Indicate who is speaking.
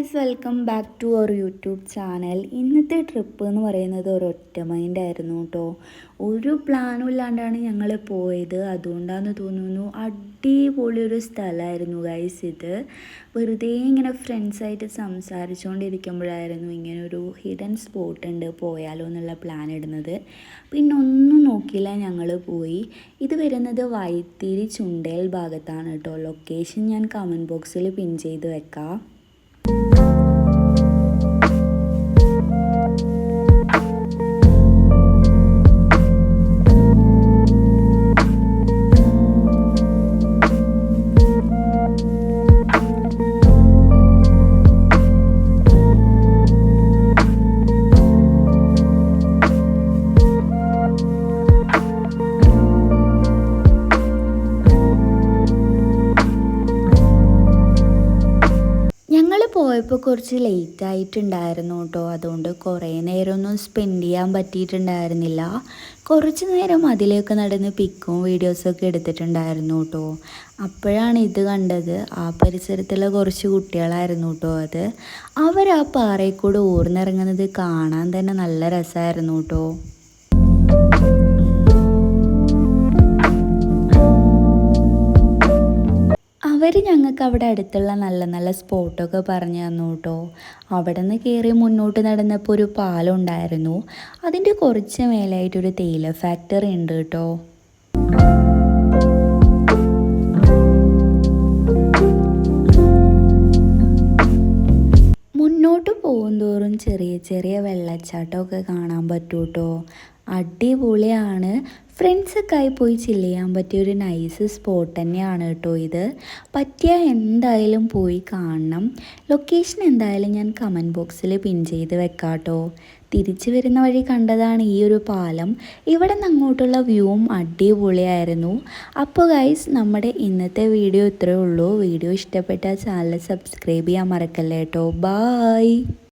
Speaker 1: Guys, welcome back to our YouTube channel. ഇന്നത്തെ trip എന്ന് പറയുന്നത് ഒരൊറ്റ മൈൻഡായിരുന്നു കേട്ടോ. ഒരു പ്ലാനും ഇല്ലാണ്ടാണ് ഞങ്ങൾ പോയത്. അതുകൊണ്ടാണെന്ന് തോന്നുന്നു അടിപൊളി ഒരു സ്ഥലമായിരുന്നു ഗൈസ് ഇത്. വെറുതെ ഇങ്ങനെ ഫ്രണ്ട്സായിട്ട് സംസാരിച്ചുകൊണ്ടിരിക്കുമ്പോഴായിരുന്നു ഇങ്ങനെ ഒരു ഹിഡൻ സ്പോട്ട് ഉണ്ട്, പോയാലോ എന്നുള്ള പ്ലാൻ ഇടുന്നത്. പിന്നെ ഒന്നും നോക്കിയില്ല, ഞങ്ങൾ പോയി. ഇത് വരുന്നത് വൈത്തിരി ചുണ്ടേൽ ഭാഗത്താണ് കേട്ടോ. ലൊക്കേഷൻ ഞാൻ കമൻറ്റ് ബോക്സിൽ പിൻ ചെയ്ത് വെക്കാം. ഞങ്ങൾ പോയപ്പോൾ കുറച്ച് ലേറ്റ് ആയിട്ടുണ്ടായിരുന്നു കേട്ടോ. അതുകൊണ്ട് കുറേ നേരമൊന്നും സ്പെൻഡ് ചെയ്യാൻ പറ്റിയിട്ടുണ്ടായിരുന്നില്ല. കുറച്ച് നേരം അതിലേക്ക് നടന്ന് പിക്കും വീഡിയോസൊക്കെ എടുത്തിട്ടുണ്ടായിരുന്നു കേട്ടോ. അപ്പോഴാണ് ഇത് കണ്ടത്. ആ പരിസരത്തുള്ള കുറച്ച് കുട്ടികളായിരുന്നു കേട്ടോ അത്. അവർ ആ പാറയിൽ കൂടെ ഊർന്നിറങ്ങുന്നത് കാണാൻ തന്നെ നല്ല രസമായിരുന്നു കേട്ടോ. അവർ ഞങ്ങൾക്ക് അവിടെ അടുത്തുള്ള നല്ല നല്ല സ്പോട്ടൊക്കെ പറഞ്ഞു തന്നു കേട്ടോ. അവിടെ നിന്ന് കയറി മുന്നോട്ട് നടന്നപ്പോൾ ഒരു പാലം ഉണ്ടായിരുന്നു. അതിൻ്റെ കുറച്ച് മേലായിട്ടൊരു തേയില ഫാക്ടറി ഉണ്ട് കേട്ടോ. മുന്നോട്ട് പോകുന്തോറും ചെറിയ ചെറിയ വെള്ളച്ചാട്ടമൊക്കെ കാണാൻ പറ്റും കേട്ടോ. അടിപൊളിയാണ്. ഫ്രണ്ട്സൊക്കെ ആയി പോയി ചില്ല് ചെയ്യാൻ പറ്റിയ ഒരു നൈസ് സ്പോട്ട് തന്നെയാണ് കേട്ടോ ഇത്. പറ്റിയാൽ എന്തായാലും പോയി കാണണം. ലൊക്കേഷൻ എന്തായാലും ഞാൻ കമൻറ്റ് ബോക്സിൽ പിൻ ചെയ്ത് വെക്കാം കേട്ടോ. തിരിച്ചു വരുന്ന വഴി കണ്ടതാണ് ഈ ഒരു പാലം. ഇവിടെ നിന്ന് അങ്ങോട്ടുള്ള വ്യൂവും അടിപൊളിയായിരുന്നു. അപ്പോൾ ഗൈസ്, നമ്മുടെ ഇന്നത്തെ വീഡിയോ ഇത്രയേ ഉള്ളൂ. വീഡിയോ ഇഷ്ടപ്പെട്ടാൽ ചാനൽ സബ്സ്ക്രൈബ് ചെയ്യാൻ മറക്കല്ലേ കേട്ടോ. ബായ്.